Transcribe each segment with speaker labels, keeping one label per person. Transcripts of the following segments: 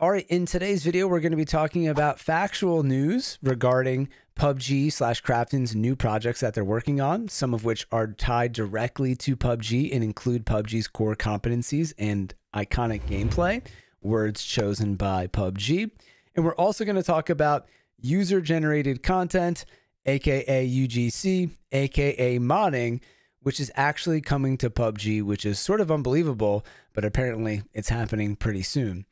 Speaker 1: All right, in today's video, we're going to be talking about factual news regarding PUBG/Krafton's new projects that they're working on, some of which are tied directly to PUBG and include PUBG's core competencies and iconic gameplay, words chosen by PUBG. And we're also going to talk about user-generated content, aka UGC, aka modding, which is actually coming to PUBG, which is sort of unbelievable, but apparently it's happening pretty soon.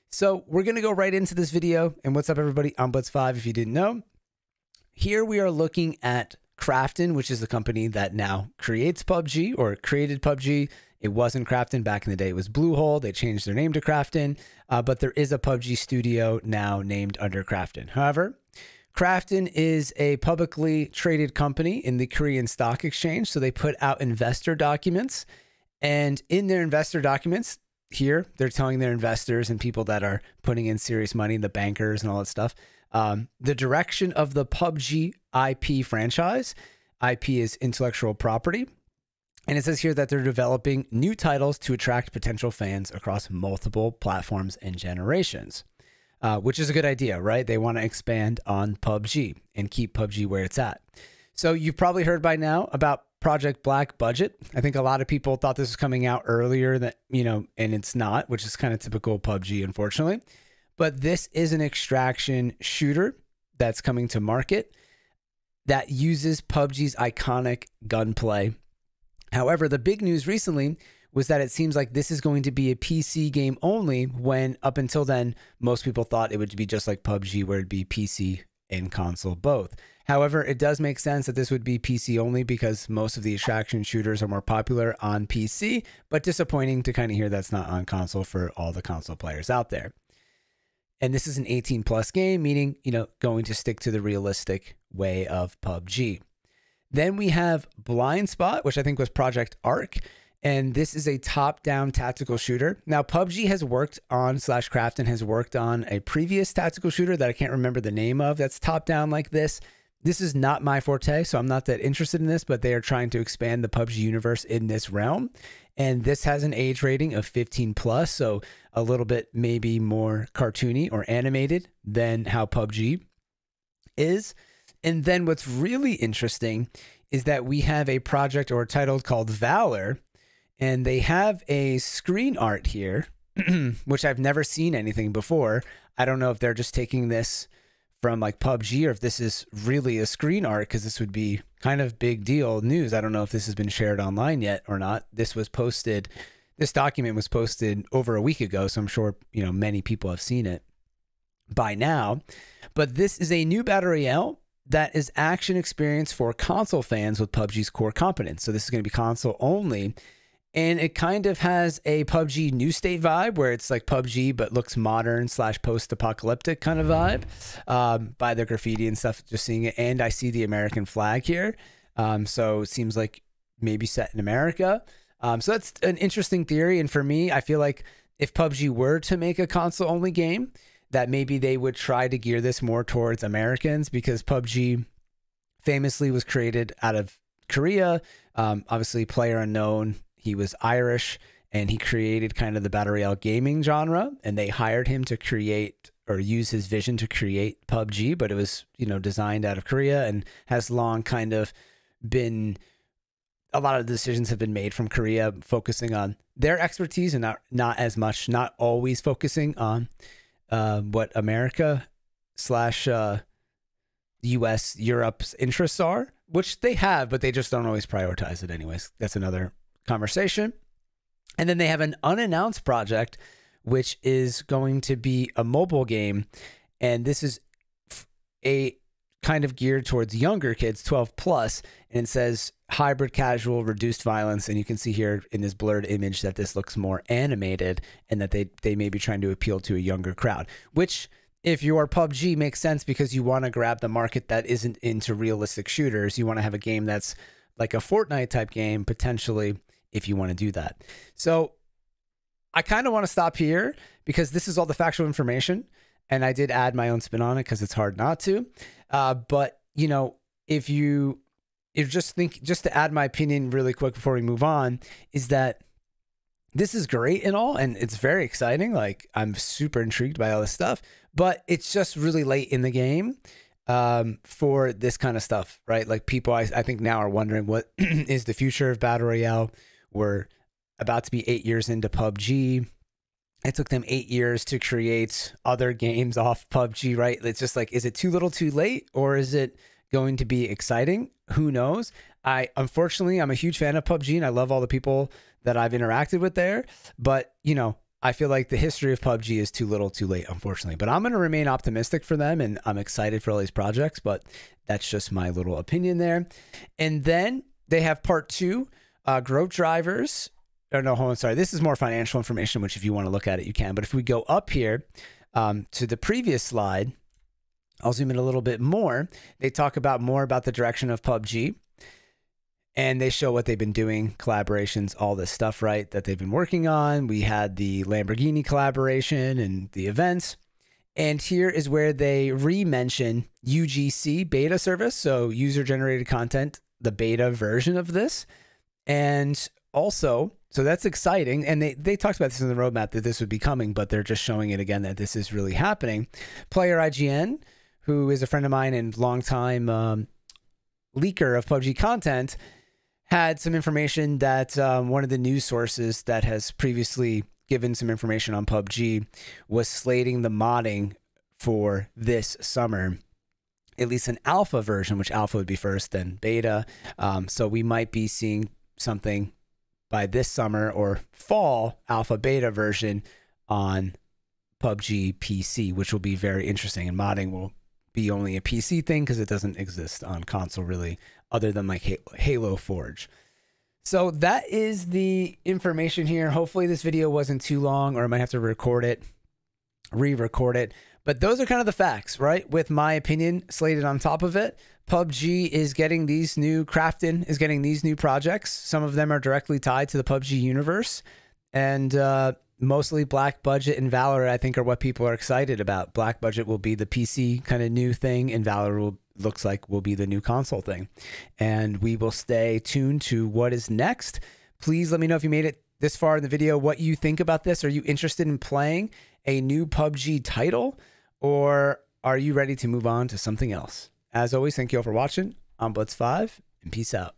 Speaker 1: So we're going to go right into this video. And what's up, everybody? I'm Blitz5, if you didn't know. Here we are looking at Krafton, which is the company that now creates PUBG or created PUBG. It wasn't Krafton back in the day. It was Bluehole. They changed their name to Krafton, but there is a PUBG studio now named under Krafton. However, Krafton is a publicly traded company in the Korean Stock Exchange. So they put out investor documents, and in their investor documents, here, they're telling their investors and people that are putting in serious money, the bankers and all that stuff, the direction of the PUBG IP franchise. IP is intellectual property. And it says here that they're developing new titles to attract potential fans across multiple platforms and generations, which is a good idea, right? They want to expand on PUBG and keep PUBG where it's at. So you've probably heard by now about Project Black Budget. I think a lot of people thought this was coming out earlier than, and it's not, which is kind of typical PUBG, unfortunately. But this is an extraction shooter that's coming to market that uses PUBG's iconic gunplay. However, the big news recently was that it seems like this is going to be a PC game only, when up until then, most people thought it would be just like PUBG, where it'd be PC and console both. However, it does make sense that this would be PC only because most of the extraction shooters are more popular on PC, but disappointing to kind of hear that's not on console for all the console players out there. And this is an 18+ game, meaning, going to stick to the realistic way of PUBG. Then we have Blind Spot, which I think was Project Arc. And this is a top-down tactical shooter. Now, PUBG has worked on, Krafton has worked on a previous tactical shooter that I can't remember the name of that's top-down like this. This is not my forte, so I'm not that interested in this, but they are trying to expand the PUBG universe in this realm. And this has an age rating of 15+, so a little bit maybe more cartoony or animated than how PUBG is. And then what's really interesting is that we have a project or a title called Valor, and they have a screen art here, which I've never seen anything before. I don't know if they're just taking this from like PUBG or if this is really a screen art, because this would be kind of big deal news. I don't know if this has been shared online yet or not. This document was posted over a week ago, so I'm sure, many people have seen it by now. But this is a new battle royale that is action experience for console fans with PUBG's core competence. So this is going to be console only. And it kind of has a PUBG new state vibe, where it's like PUBG, but looks modern / post-apocalyptic kind of vibe, by the graffiti and stuff, just seeing it. And I see the American flag here. So it seems like maybe set in America. So that's an interesting theory. And for me, I feel like if PUBG were to make a console only game, that maybe they would try to gear this more towards Americans, because PUBG famously was created out of Korea. Obviously, PlayerUnknown, he was Irish, and he created kind of the battle royale gaming genre, and they hired him to create or use his vision to create PUBG, but it was, designed out of Korea and has long kind of been, a lot of the decisions have been made from Korea, focusing on their expertise and not always focusing on what America / US, Europe's interests are, which they have, but they just don't always prioritize it anyways. That's another conversation. And then they have an unannounced project, which is going to be a mobile game. And this is a kind of geared towards younger kids, 12+, and it says hybrid casual, reduced violence. And you can see here in this blurred image that this looks more animated, and that they may be trying to appeal to a younger crowd, which, if you are PUBG, makes sense, because you want to grab the market that isn't into realistic shooters. You want to have a game that's like a Fortnite type game, potentially, if you want to do that. So I kind of want to stop here, because this is all the factual information, and I did add my own spin on it because it's hard not to. But if just to add my opinion really quick before we move on, is that this is great and all, and it's very exciting. Like, I'm super intrigued by all this stuff, but it's just really late in the game for this kind of stuff, right? Like, people, I think now are wondering what is the future of Battle Royale. We're about to be 8 years into PUBG. It took them 8 years to create other games off PUBG, right? It's just like, is it too little too late, or is it going to be exciting? Who knows? Unfortunately, I'm a huge fan of PUBG, and I love all the people that I've interacted with there. But, you know, I feel like the history of PUBG is too little too late, unfortunately. But I'm going to remain optimistic for them, and I'm excited for all these projects. But that's just my little opinion there. And then they have part 2, growth drivers. Oh, no, hold on, sorry. This is more financial information, which if you want to look at it, you can. But if we go up here to the previous slide, I'll zoom in a little bit more. They talk about more about the direction of PUBG, and they show what they've been doing, collaborations, all this stuff, right, that they've been working on. We had the Lamborghini collaboration and the events. And here is where they re-mention UGC beta service, so user-generated content, the beta version of this. And also, so that's exciting. And they talked about this in the roadmap that this would be coming, but they're just showing it again that this is really happening. Player IGN, who is a friend of mine and longtime leaker of PUBG content, had some information that one of the news sources that has previously given some information on PUBG was slating the modding for this summer, at least an alpha version, which alpha would be first, then beta. So we might be seeing something by this summer or fall alpha beta version on PUBG PC, which will be very interesting. And modding will be only a PC thing because it doesn't exist on console really, other than like Halo Forge. So that is the information here. Hopefully this video wasn't too long, or I might have to record it, re-record it. But those are kind of the facts, right? With my opinion slated on top of it. PUBG is getting these new, Krafton is getting these new projects. Some of them are directly tied to the PUBG universe. And mostly Black Budget and Valor, I think, are what people are excited about. Black Budget will be the PC kind of new thing, and Valor looks like will be the new console thing. And we will stay tuned to what is next. Please let me know if you made it this far in the video, what you think about this. Are you interested in playing a new PUBG title, or are you ready to move on to something else? As always, thank you all for watching. I'm Blitz5, and peace out.